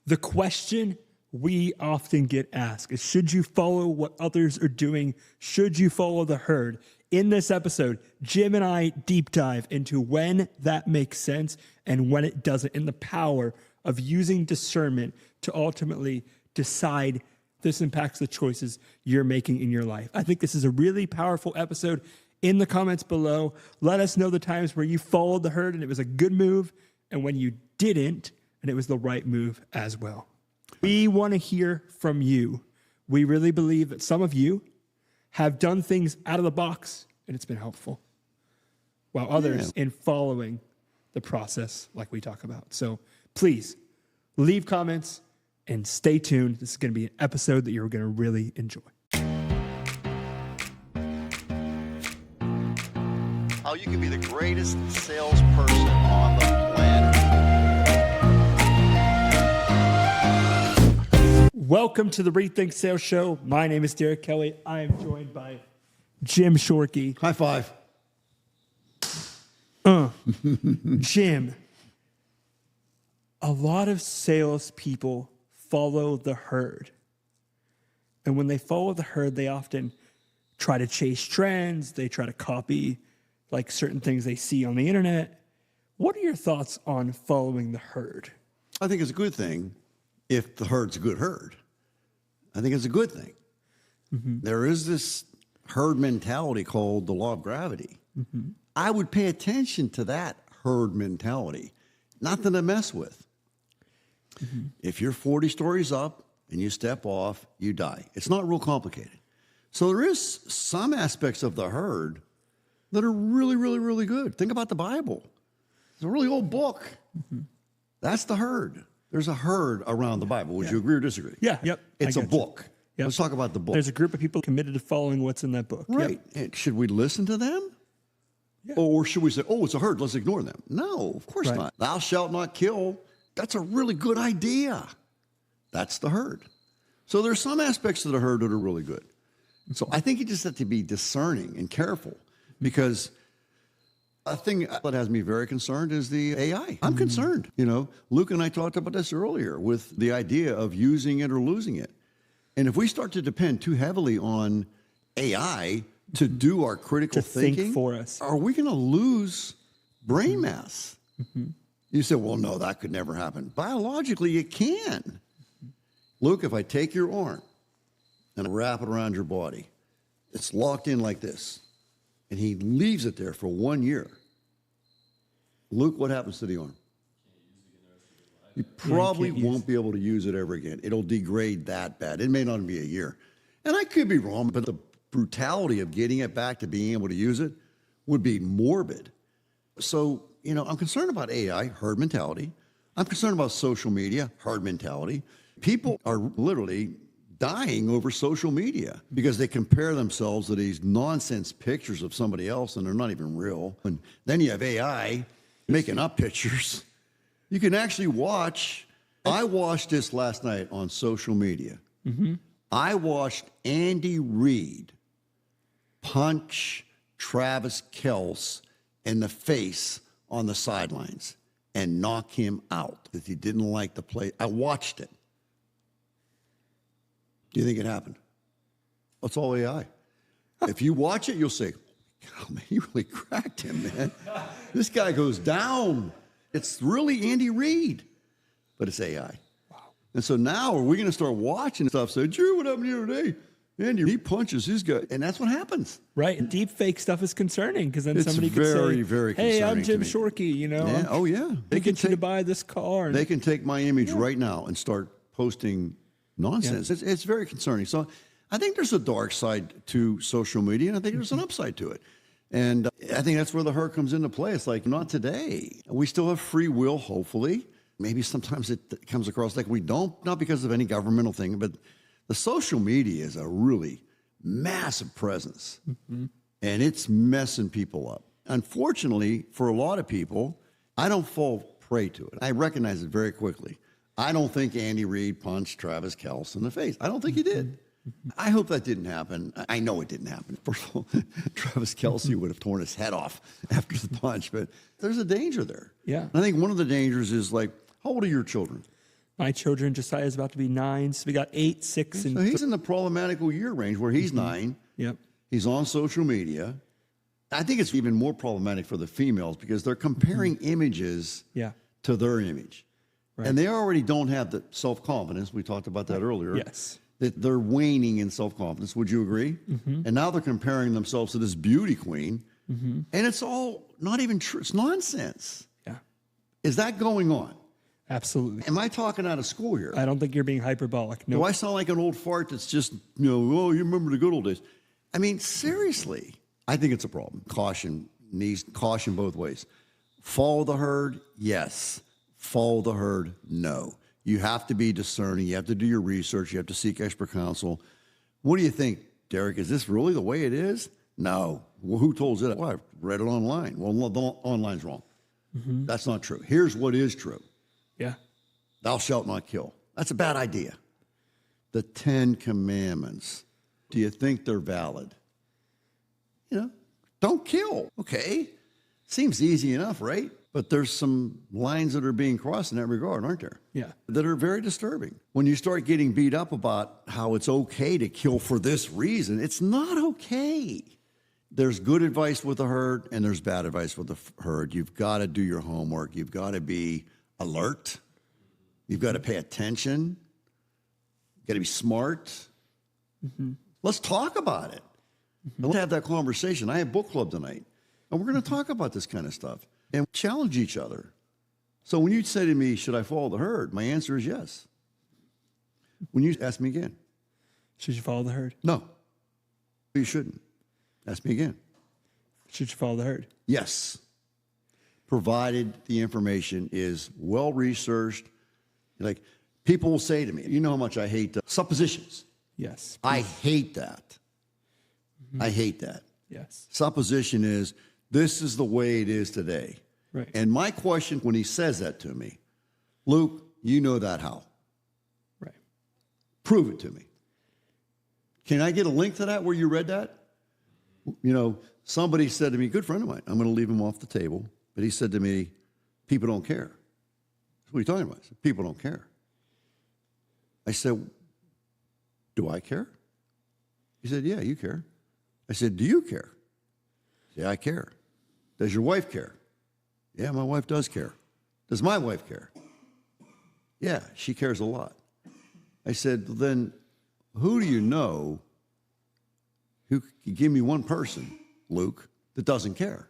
The question we often get asked is, should you follow what others are doing? Should you follow the herd? In this episode, Jim and I deep dive into when that makes sense and when it doesn't, and the power of using discernment to ultimately decide this impacts the choices you're making in your life. I think this is a really powerful episode. In the comments below, let us know the times where you followed the herd and it was a good move, and when you didn't and it was the right move as well. We want to hear from you. We really believe that some of you have done things out of the box and it's been helpful, while others in following the process like we talk about. So please leave comments and stay tuned. This is going to be an episode that you're going to really enjoy. How you can be the greatest salesperson on the planet. Welcome to the Rethink Sales Show. My name is Derek Kelly. I am joined by Jim Shorkey. High five. Jim, a lot of salespeople follow the herd. And when they follow the herd, they often try to chase trends. They try to copy like certain things they see on the internet. What are your thoughts on following the herd? I think it's a good thing if the herd's a good herd. I think it's a good thing. Mm-hmm. There is this herd mentality called the law of gravity. Mm-hmm. I would pay attention to that herd mentality, nothing to mess with. Mm-hmm. If you're 40 stories up and you step off, you die. It's not real complicated. So there is some aspects of the herd that are really, really, really good. Think about the Bible. It's a really old book. Mm-hmm. That's the herd. There's a herd around the Bible. Would you agree or disagree? Yeah. Yep. It's a book. Yep. Let's talk about the book. There's a group of people committed to following what's in that book. Right. Yep. And should we listen to them? Yeah. Or should we say, oh, it's a herd, let's ignore them? No, of course Right. not. Thou shalt not kill. That's a really good idea. That's the herd. So there's some aspects of the herd that are really good. So I think you just have to be discerning and careful, because a thing that has me very concerned is the AI. I'm concerned. You know, Luke and I talked about this earlier with the idea of using it or losing it. And if we start to depend too heavily on AI to do our critical thinking think for us, are we going to lose brain mass? Mm-hmm. You say, well, no, that could never happen. Biologically, it can. Luke, if I take your arm and wrap it around your body, it's locked in like this, and he leaves it there for 1 year. Luke, what happens to the arm? You probably won't be able to use it ever again. It'll degrade that bad. It may not be a year. And I could be wrong, but the brutality of getting it back to being able to use it would be morbid. So, you know, I'm concerned about AI, herd mentality. I'm concerned about social media, herd mentality. People are literally dying over social media because they compare themselves to these nonsense pictures of somebody else, and they're not even real. And then you have AI making up pictures. You can actually watch. I watched this last night on social media. Mm-hmm. I watched Andy Reid punch Travis Kelce in the face on the sidelines and knock him out because he didn't like the play. I watched it. Do you think it happened? It's all AI. If you watch it, you'll say, God, man, you really cracked him, man. This guy goes down. It's really Andy Reid, but it's AI. Wow. And so now are we going to start watching stuff, say, Drew, what happened the other day? Andy, he punches his guy, and that's what happens. Right, and deep fake stuff is concerning because then It's somebody could say, very hey, I'm concerning Jim to me. Shorkey, you know. Yeah. Oh, yeah. They can you to buy this car. And They can take my image right now and start posting nonsense. Yeah. It's very concerning. So I think there's a dark side to social media, and I think there's an upside to it. And I think that's where the herd comes into play. It's like, not today. We still have free will, hopefully. Maybe sometimes it comes across like we don't, not because of any governmental thing, but the social media is a really massive presence. Mm-hmm. And it's messing people up. Unfortunately, for a lot of people, I don't fall prey to it. I recognize it very quickly. I don't think Andy Reid punched Travis Kelce in the face. I don't think he did. I hope that didn't happen. I know it didn't happen. First of all, Travis Kelce would have torn his head off after the punch, but there's a danger there. Yeah. And I think one of the dangers is like, how old are your children? My children, Josiah is about to be 9, so we got 8, 6, and So he's in the problematical year range where he's 9. Yep. He's on social media. I think it's even more problematic for the females because they're comparing images Yeah. to their image. Right. And they already don't have the self-confidence. We talked about that earlier. Yes. That they're waning in self-confidence. Would you agree? And now they're comparing themselves to this beauty queen. And it's all not even true. It's nonsense. Yeah. Is that going on? Absolutely. Am I talking out of school here? I don't think you're being hyperbolic. No. Do I sound like an old fart that's just, oh, you remember the good old days? I mean, seriously, I think it's a problem. Caution both ways. Follow the herd, yes. Follow the herd, no. You have to be discerning. You have to do your research. You have to seek expert counsel. What do you think, Derek? Is this really the way it is? No. Well, who told you that? Well, I read it online. Well, the online's wrong. That's not true. Here's what is true. Yeah. Thou shalt not kill. That's a bad idea. The 10 Commandments. Do you think they're valid? Don't kill. Okay. Seems easy enough, right? But there's some lines that are being crossed in that regard, aren't there? Yeah. That are very disturbing. When you start getting beat up about how it's okay to kill for this reason, it's not okay. There's good advice with the herd and there's bad advice with the herd. You've got to do your homework. You've got to be alert. You've got to pay attention. You've got to be smart. Let's talk about it. Let's have that conversation. I have book club tonight, and we're going to talk about this kind of stuff and challenge each other. So when you say to me, should I follow the herd? My answer is yes. When you ask me again. Should you follow the herd? No. You shouldn't. Ask me again. Should you follow the herd? Yes. Provided the information is well-researched. Like, people will say to me, you know how much I hate suppositions. Yes. I hate that. I hate that. Yes. Supposition is, this is the way it is today. Right. And my question when he says that to me, Luke, you know that how? Right. Prove it to me. Can I get a link to that where you read that? Somebody said to me, good friend of mine, I'm going to leave him off the table, but he said to me, people don't care. What are you talking about? I said, people don't care. I said, do I care? He said, yeah, you care. I said, do you care? Yeah, I care. Does your wife care? Yeah, my wife does care. Does my wife care? Yeah, she cares a lot. I said, then who do you know who can give me one person, Luke, that doesn't care?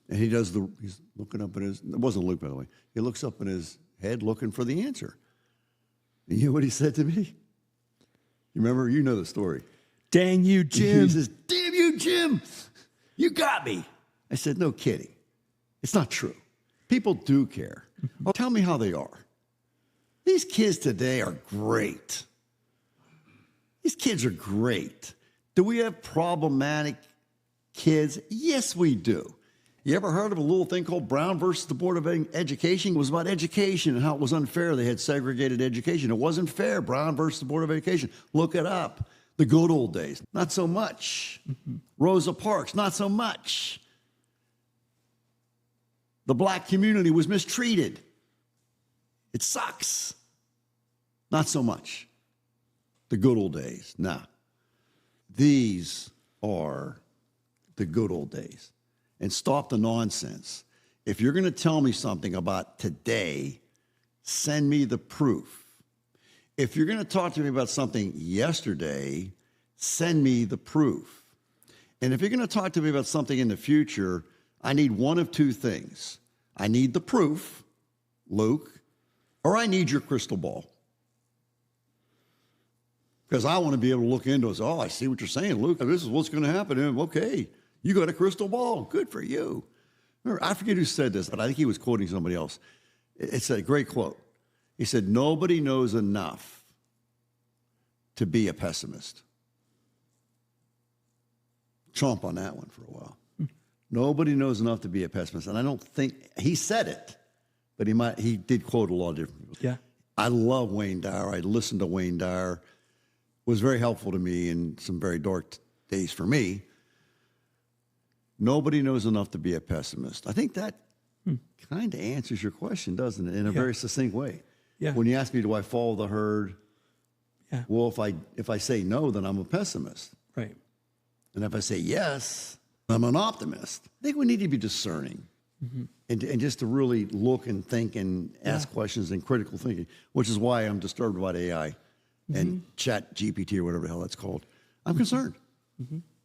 And he's looking up in his, it wasn't Luke, by the way. He looks up in his head looking for the answer. And you know what he said to me? You remember? You know the story. Dang you, Jim. He says, damn you, Jim. You got me. I said, no kidding. It's not true. People do care. Well, tell me how they are. These kids today are great. These kids are great. Do we have problematic kids? Yes, we do. You ever heard of a little thing called Brown versus the Board of Education? It was about education and how it was unfair. They had segregated education. It wasn't fair. Brown versus the Board of Education. Look it up. The good old days, not so much. Rosa Parks, not so much. The black community was mistreated. It sucks. Not so much. The good old days. Nah. These are the good old days. And stop the nonsense. If you're going to tell me something about today, send me the proof. If you're going to talk to me about something yesterday, send me the proof. And if you're going to talk to me about something in the future, I need one of two things. I need the proof, Luke, or I need your crystal ball. Because I want to be able to look into it and say, oh, I see what you're saying, Luke. This is what's going to happen. And okay, you got a crystal ball. Good for you. Remember, I forget who said this, but I think he was quoting somebody else. It's a great quote. He said, nobody knows enough to be a pessimist. Chomp on that one for a while. Nobody knows enough to be a pessimist. And I don't think, he said it, but he did quote a lot of different people. Yeah. I love Wayne Dyer. I listened to Wayne Dyer. Was very helpful to me in some very dark days for me. Nobody knows enough to be a pessimist. I think that kind of answers your question, doesn't it, in a very succinct way. Yeah. When you ask me, do I follow the herd? Yeah. Well, if I say no, then I'm a pessimist. Right. And if I say yes, I'm an optimist. I think we need to be discerning and just to really look and think and ask questions and critical thinking, which is why I'm disturbed about AI and chat GPT or whatever the hell that's called. I'm concerned.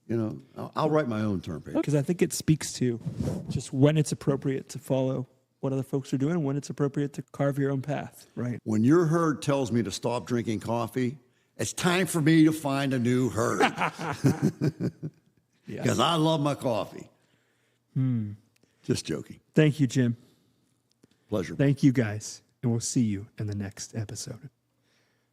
You know, I'll write my own term page. Because I think it speaks to just when it's appropriate to follow what other folks are doing, when it's appropriate to carve your own path, right? When your herd tells me to stop drinking coffee, it's time for me to find a new herd. Because I love my coffee. Just joking. Thank you, Jim. Pleasure. Thank you, guys. And we'll see you in the next episode.